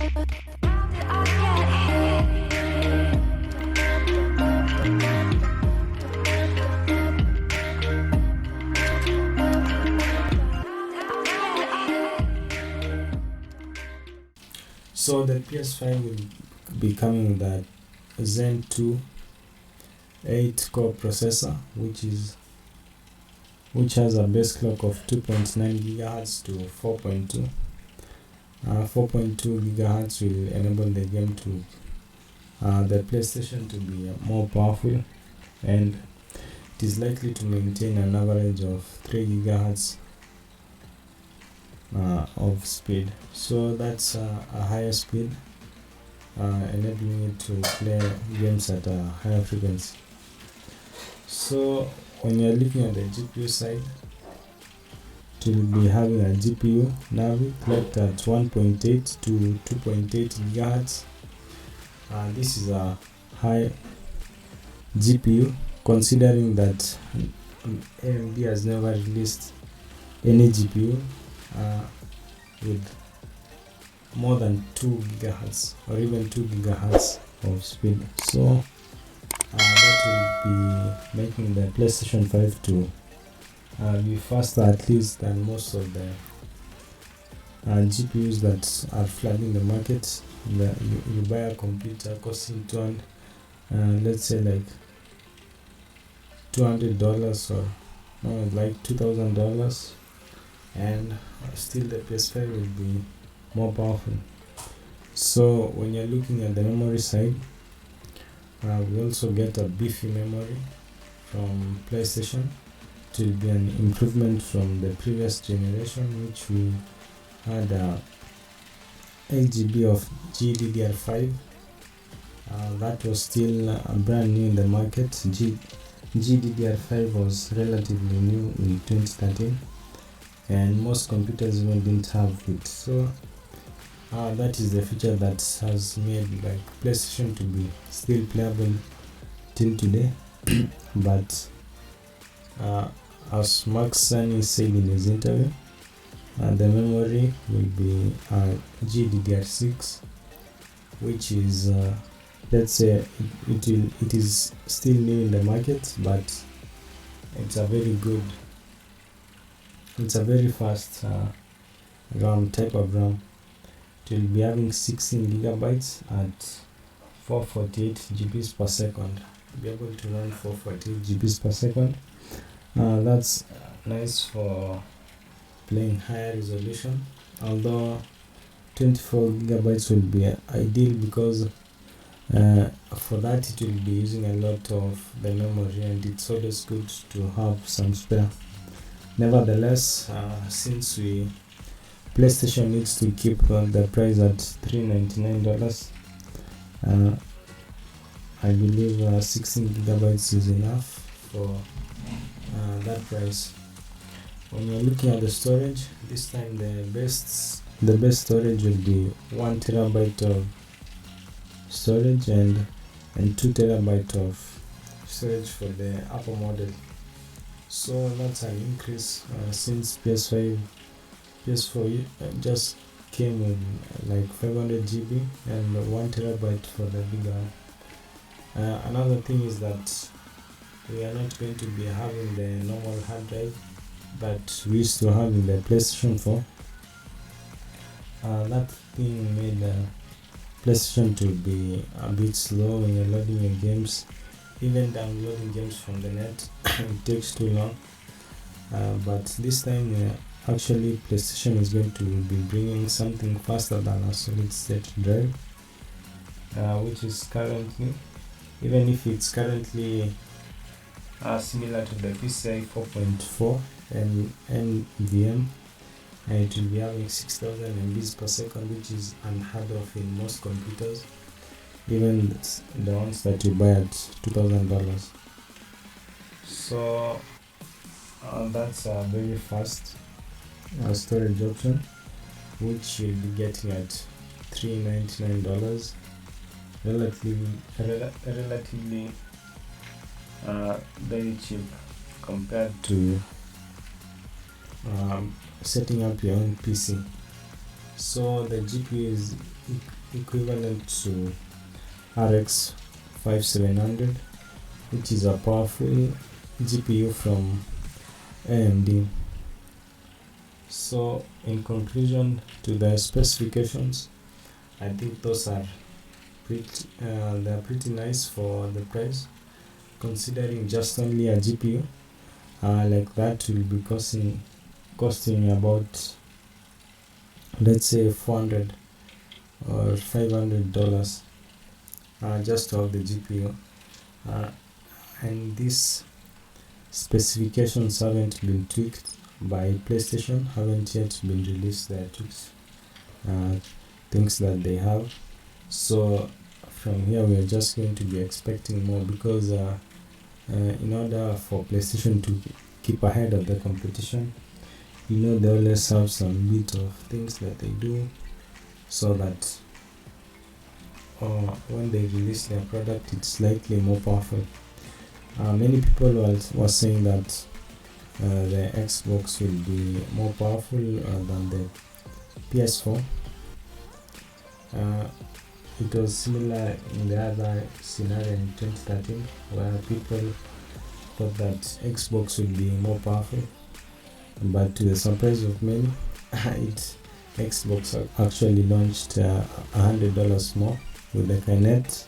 So the PS5 will be coming with that Zen 2 8-core processor, which has a base clock of 2.9 gigahertz to 4.2. 4.2 gigahertz will enable the game to the PlayStation to be more powerful, and it is likely to maintain an average of 3 gigahertz of speed. So that's a higher speed, enabling it to play games at a higher frequency. So when you're looking at the GPU side, it will be having a GPU Navi clocked at 1.8 to 2.8 gigahertz. This is a high GPU, considering that AMD has never released any GPU with more than 2 gigahertz or even 2 gigahertz of speed. So that will be making the PlayStation 5 to be faster at least than most of the GPUs that are flooding the market. You buy a computer costing let's say like $200 or like $2,000, and still the PS5 will be more powerful. So when you're looking at the memory side, we also get a beefy memory from PlayStation. It will be an improvement from the previous generation, which we had 8 GB of GDDR5. That was still brand new in the market. GDDR5 was relatively new in 2013, and most computers even didn't have it. So that is the feature that has made like PlayStation to be still playable till today. But as Max Sunny said in his interview, the memory will be GDDR6, which is let's say it is still new in the market, but it's a very fast RAM type of RAM. It will be having 16 gigabytes at 448 GBs per second. Be able to run 448 GBs per second. That's nice for playing higher resolution, although 24 gigabytes will be ideal, because for that it will be using a lot of the memory, and it's always good to have some spare. Nevertheless, since PlayStation needs to keep the price at $399, I believe 16 gigabytes is enough for that price. When you're looking at the storage, this time the best storage will be 1 terabyte of storage and 2 terabyte of storage for the upper model. So that's an increase since PS4 just came with like 500 GB and 1 terabyte for the bigger. Another thing is that we are not going to be having the normal hard drive that we used to have in the PlayStation 4. That thing made PlayStation to be a bit slow when you're loading your games. Even downloading games from the net, it takes too long. But this time, actually, PlayStation is going to be bringing something faster than a solid state drive, which is currently, even if it's currently similar to the PCI 4.4 and NVM, and it will be having 6000 MBs per second, which is unheard of in most computers, even the ones that you buy at $2,000. So that's a very fast storage option, which you'll be getting at $399, relatively very cheap compared to setting up your own PC. So the GPU is equivalent to RX 5700, which is a powerful GPU from AMD. So in conclusion to the specifications, I think those are they're pretty nice for the price, considering just only a GPU like that will be costing about, let's say, $400 or $500 just to have the GPU, and these specifications haven't been tweaked by PlayStation, haven't yet been released their tweaks, things that they have. So from here we are just going to be expecting more, because in order for PlayStation to keep ahead of the competition, they always have some bit of things that they do so that when they release their product, it's slightly more powerful. Many people were saying that the Xbox will be more powerful than the PS4. It was similar in the other scenario in 2013, where people thought that Xbox would be more powerful, but to the surprise of many, Xbox actually launched $100 more with the Kinect,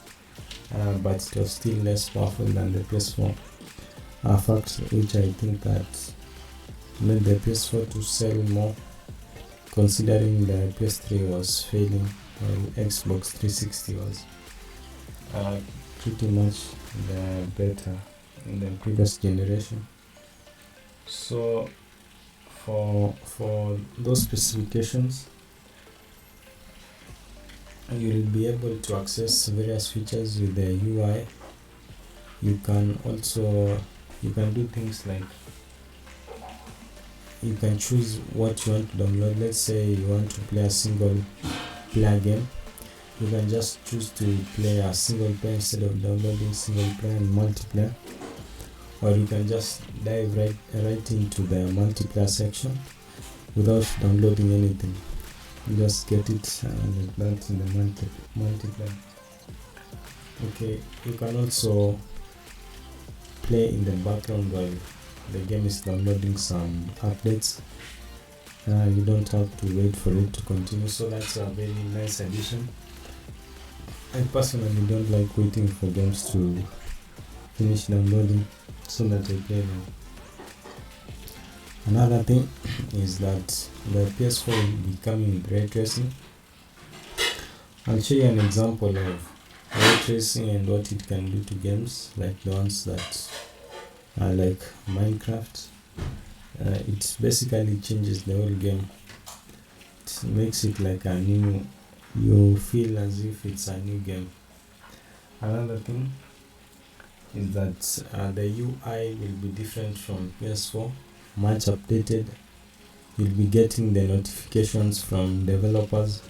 but it was still less powerful than the PS4. A fact which I think that made the PS4 to sell more, considering the PS3 was failing, while Xbox 360 was pretty much the better in the previous generation. So for those specifications, you will be able to access various features with the UI. You can do things like, you can choose what you want to download. Let's say you want to play a single player game, you can just choose to play a single player instead of downloading single player and multiplayer, or you can just dive right into the multiplayer section without downloading anything. You just get it like that in the multiplayer. Okay, you can also play in the background while the game is downloading some updates. You don't have to wait for it to continue, so that's a very nice addition. I personally don't like waiting for games to finish downloading so that I play them. Another thing is that the PS4 will be coming with ray tracing. I'll show you an example of ray tracing and what it can do to games like the ones that are like Minecraft. It basically changes the whole game. It makes it like a new, you feel as if it's a new game. Another thing is that the UI will be different from PS4, much updated. You'll be getting the notifications from developers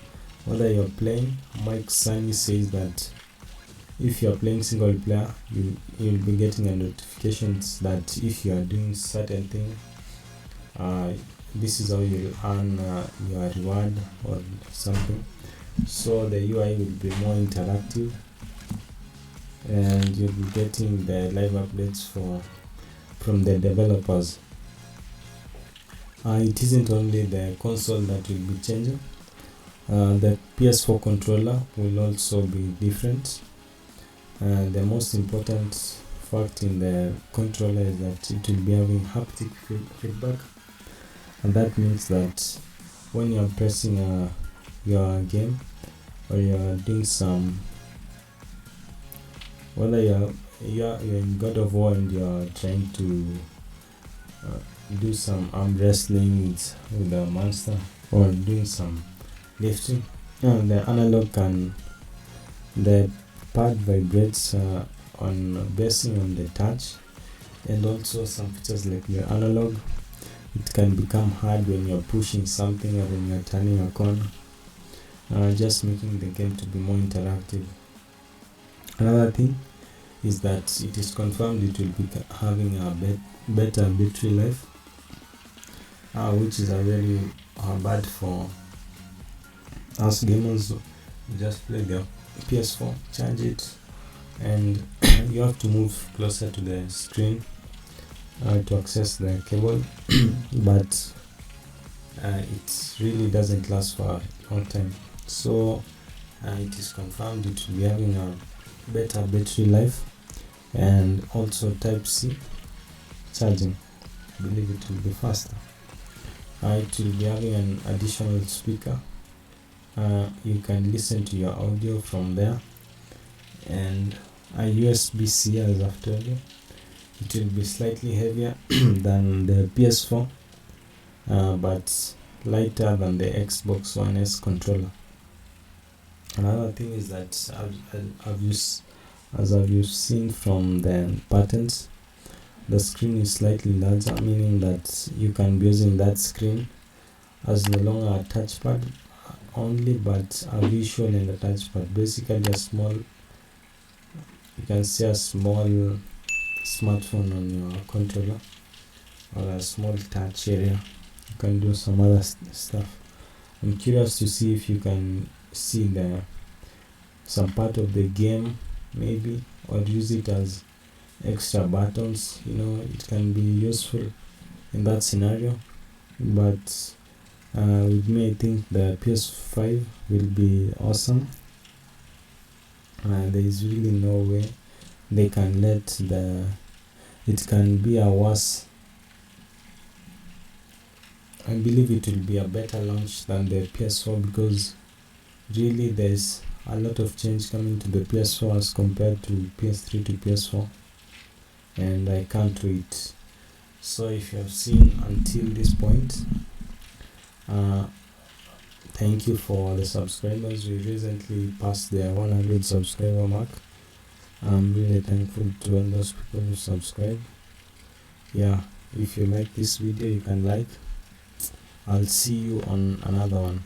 whether you're playing. Mike Sunny says that if you're playing single player, you'll be getting a notifications that if you are doing certain thing, this is how you'll earn your reward or something. So the UI will be more interactive, and you'll be getting the live updates from the developers. It isn't only the console that will be changing. The PS4 controller will also be different. The most important fact in the controller is that it will be having haptic feedback, and that means that when you're pressing your game, or you're doing some, whether you're in God of War and you're trying to do some arm wrestling with a monster, or doing some lifting, the analog the pad vibrates basing on the touch, and also some features like your analog. It can become hard when you're pushing something or when you're turning a corner, just making the game to be more interactive. Another thing is that it is confirmed it will be having a better battery life, which is a very bad for As gamers, you just play the PS4, charge it, and you have to move closer to the screen to access the cable, but it really doesn't last for a long time. So it is confirmed it will be having a better battery life, and also type C charging. I believe it will be faster. It will be having an additional speaker. You can listen to your audio from there, and a USB-C, as I've told you. It will be slightly heavier than the PS4, but lighter than the Xbox One S controller. Another thing is that as I've seen from the patents, the screen is slightly larger, meaning that you can be using that screen as no longer a touchpad only, but a visual in the touchpad. Basically a small, you can see a small smartphone on your controller, or a small touch area. You can do some other stuff. I'm curious to see if you can see some part of the game maybe, or use it as extra buttons. It can be useful in that scenario, but with me, I think the PS5 will be awesome. There is really no way they can let it can be a worse. I believe it will be a better launch than the PS4, because really there's a lot of change coming to the PS4 as compared to PS3 to PS4, and I can't wait. So if you have seen until this point, thank you for the subscribers. We recently passed the 100 subscriber mark. I'm really thankful to all those people who subscribe. Yeah, if you like this video, you can like. I'll see you on another one.